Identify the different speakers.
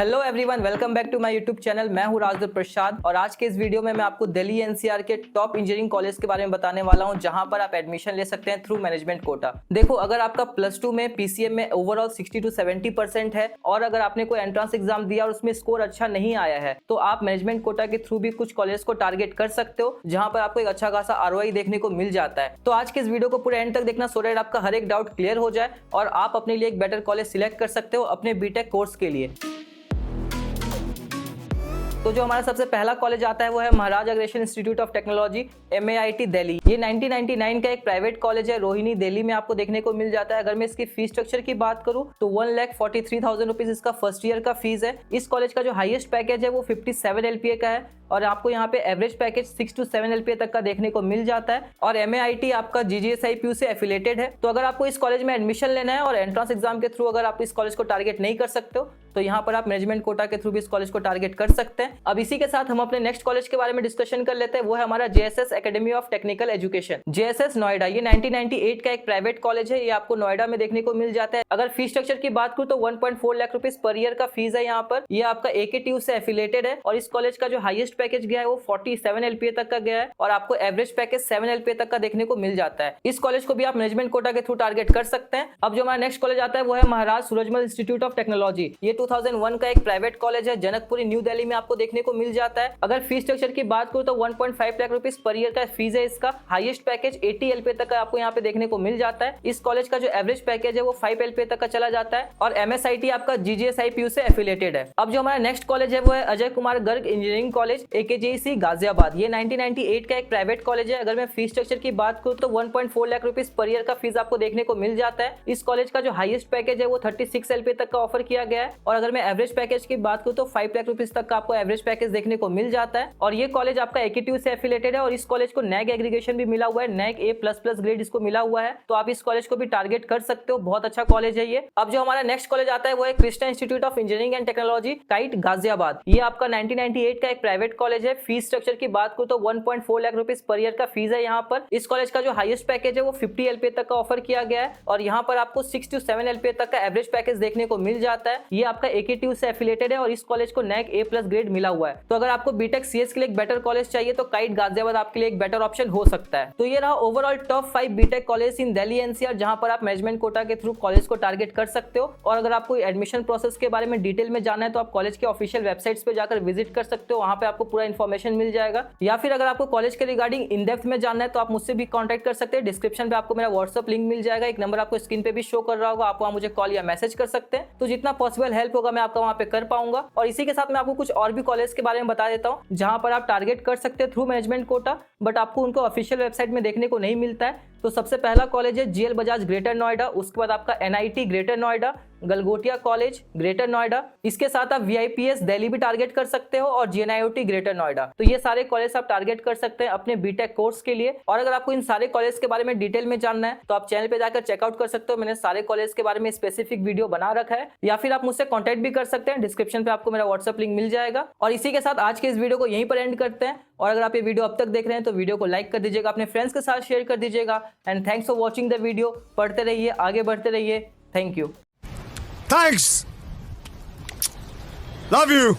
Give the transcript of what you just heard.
Speaker 1: Hello everyone, welcome back to my YouTube channel. मैं हूं राजदूत प्रसाद और आज के इस वीडियो में मैं आपको दिल्ली एनसीआर के टॉप इंजीनियरिंग कॉलेज के बारे में बताने वाला हूं जहां पर आप एडमिशन ले सकते हैं थ्रू मैनेजमेंट कोटा। देखो, अगर आपका प्लस टू में पीसीएम में ओवरऑल 60 to 70% है और अगर आपने कोई एंट्रेंस एग्जाम दिया और उसमें स्कोर अच्छा नहीं आया है तो आप मैनेजमेंट कोटा के थ्रू भी कुछ कॉलेज को टारगेट कर सकते हो जहां पर आपको एक अच्छा खासा आरओआई देखने को मिल जाता है। तो आज के इस वीडियो को पूरे एंड तक देखना सो दैट आपका हर एक डाउट क्लियर हो जाए और आप अपने लिए एक बेटर कॉलेज सिलेक्ट कर सकते हो अपने बीटेक कोर्स के लिए। तो जो हमारा सबसे पहला कॉलेज आता है वो है Maharaja Agrasen institute of technology MAIT Delhi. ये 1999 का एक प्राइवेट कॉलेज है, रोहिणी दिल्ली में आपको देखने को मिल जाता है। अगर मैं इसकी फीस स्ट्रक्चर की बात करूं तो 1,43,000 रुपीज इसका फर्स्ट ईयर का फीस है। इस कॉलेज का जो हाईएस्ट पैकेज है वो 57 LPA का है और आपको यहाँ पे एवरेज पैकेज 6 to 7 LPA तक का देखने को मिल जाता है। और MAIT आपका GGSIPU से एफिलेटेड है। तो अगर आपको इस कॉलेज में एडमिशन लेना है और एंट्रेंस एग्जाम के थ्रू अगर आप इस कॉलेज को टारगेट नहीं कर सकते हो तो यहाँ पर आप मैनेजमेंट कोटा के थ्रू भी इस कॉलेज को टारगेट कर सकते हैं। अब इसी के साथ हम अपने नेक्स्ट कॉलेज के बारे में डिस्कशन कर लेते हैं, वो है हमारा JSS academy of technical education, JSS Noida. ये 1998 का एक प्राइवेट कॉलेज है, ये आपको नोएडा में देखने को मिल जाता है। अगर फीस स्ट्रक्चर की बात करूं तो 1.4 लाख रुपीज पर ईयर का फीस है यहाँ पर। ये आपका AKTU से एफिलेटेड है और इस कॉलेज का जो हाईएस्ट पैकेज गया है वो 47 LPA तक का गया है और आपको एवरेज पैकेज 7 LPA तक का देखने को मिल जाता है। इस कॉलेज को भी आप मैनेजमेंट कोटा के थ्रू टारगेट कर सकते हैं। अब जो हमारा नेक्स्ट कॉलेज आता है वो है महाराज सूरजमल इंस्टीट्यूट ऑफ टेक्नोलॉजी। ये 2001 का एक प्राइवेट कॉलेज है, जनकपुरी न्यू दिल्ली में आपको देखने को मिल जाता है। अगर फीस स्ट्रक्चर की बात करूं तो 1.5 लाख रुपीज पर ईयर का फीस है इसका। हाईएस्ट पैकेज 80 LPA तक का आपको यहाँ पे देखने को मिल जाता है। इस कॉलेज का जो एवरेज पैकेज है वो 5 LPA तक का चला जाता है और MSIT आपका GGSIPU से एफिलेटेड है। अब जो हमारा नेक्स्ट कॉलेज है वो है Ajay Kumar Garg engineering college AKJC Ghaziabad. ये 1998 का एक प्राइवेट कॉलेज है। अगर मैं फीस स्ट्रक्चर की बात करूं तो 1.4 लाख रुपीज पर ईयर का फीस आपको देखने को मिल जाता है। इस कॉलेज का जो हाईएस्ट पैकेज है वो 36 LPA तक का ऑफर किया गया है और अगर मैं एवरेज पैकेज की बात करूं तो 5 लाख रुपीज तक का आपको एवरेज पैकेज देखने को मिल जाता है। और ये कॉलेज आपका AKTU से एफिलेटेड है और इस कॉलेज को NAC एग्रीगेशन भी मिला हुआ है, NAC A++ ग्रेड इसको मिला हुआ है। तो आप इस कॉलेज को भी टारगेट कर सकते हो, बहुत अच्छा कॉलेज है ये। अब जो हमारा नेक्स्ट कॉलेज आता है वो है Krishna institute of engineering and technology kite Ghaziabad. ये आपका 1998 का एक प्राइवेट कॉलेज है। फीस स्ट्रक्चर की बात करूं तो 1.4 लाख रुपीज पर ईयर का फीस है यहाँ पर। इस कॉलेज का जो हाईएस्ट पैकेज है वो 50 LPA तक का ऑफर किया गया है और यहाँ पर आपको 6 to 7 LPA तक का एवरेज पैकेज देखने को मिल जाता है। ये आपका AKTU से एफिलेटेड है और इस कॉलेज को NAC A+ ग्रेड मिला हुआ है। तो अगर आपको बीटेक CS के लिए एक बेटर कॉलेज चाहिए तो काइट गाजियाबाद आपके लिए एक बेटर ऑप्शन हो सकता है। तो ये रहा overall top 5 BTech college in Delhi NCR जहां पर आप मैनेजमेंट कोटा के थ्रू कॉलेज को टारगेट कर सकते हो। और अगर आपको एडमिशन प्रोसेस के बारे में डिटेल में जानना है तो आप कॉलेज के ऑफिशियल वेबसाइट्स पे जाकर विजिट कर सकते हो, वहां पे आपको पूरा इन्फॉर्मेशन मिल जाएगा। या फिर अगर आपको कॉलेज के रिगार्डिंग इन डेप्थ में जानना है तो आप मुझसे भी कॉन्टैक्ट कर सकते हैं। डिस्क्रिप्शन पे आपको मेरा व्हाट्सअप लिंक मिल जाएगा, एक नंबर आपको स्क्रीन पे भी शो कर रहा होगा, आप वहां मुझे कॉल या मैसेज कर सकते हैं। तो जितना पॉसिबल हेल्प होगा मैं आपका वहां पे कर पाऊंगा। और इसी के साथ मैं आपको कुछ और भी कॉलेज के बारे में बता देता हूँ जहां पर आप टारगेट कर सकते हैं थ्रू मैनेजमेंट कोटा, बट आपको उनको ऑफिशियल वेबसाइट में देखने को नहीं मिलता है। तो सबसे पहला कॉलेज है GL बजाज ग्रेटर नोएडा, उसके बाद आपका NIT greater Noida, Galgotia college greater Noida. इसके साथ आप VIPS दिल्ली भी टारगेट कर सकते हो और GNIOT ग्रेटर नोएडा। तो ये सारे कॉलेज आप टारगेट कर सकते हैं अपने बीटेक कोर्स के लिए। और अगर आपको इन सारे कॉलेज के बारे में डिटेल में जानना है तो आप चैनल पे जाकर चेकआउट कर सकते हो, मैंने सारे कॉलेज के बारे में स्पेसिफिक वीडियो बना रखा है। या फिर आप मुझसे कॉन्टैक्ट भी कर सकते हैं, डिस्क्रिप्शन पे आपको मेरा व्हाट्सअप लिंक मिल जाएगा। और इसी के साथ आज के इस वीडियो को यहीं पर एंड करते हैं। और अगर आप ये वीडियो अब तक देख रहे हैं तो वीडियो को लाइक कर दीजिएगा, अपने फ्रेंड्स के साथ शेयर कर दीजिएगा। And thanks for watching the video. पढ़ते रहिए, आगे बढ़ते रहिए। Thank you.
Speaker 2: Thanks. Love you.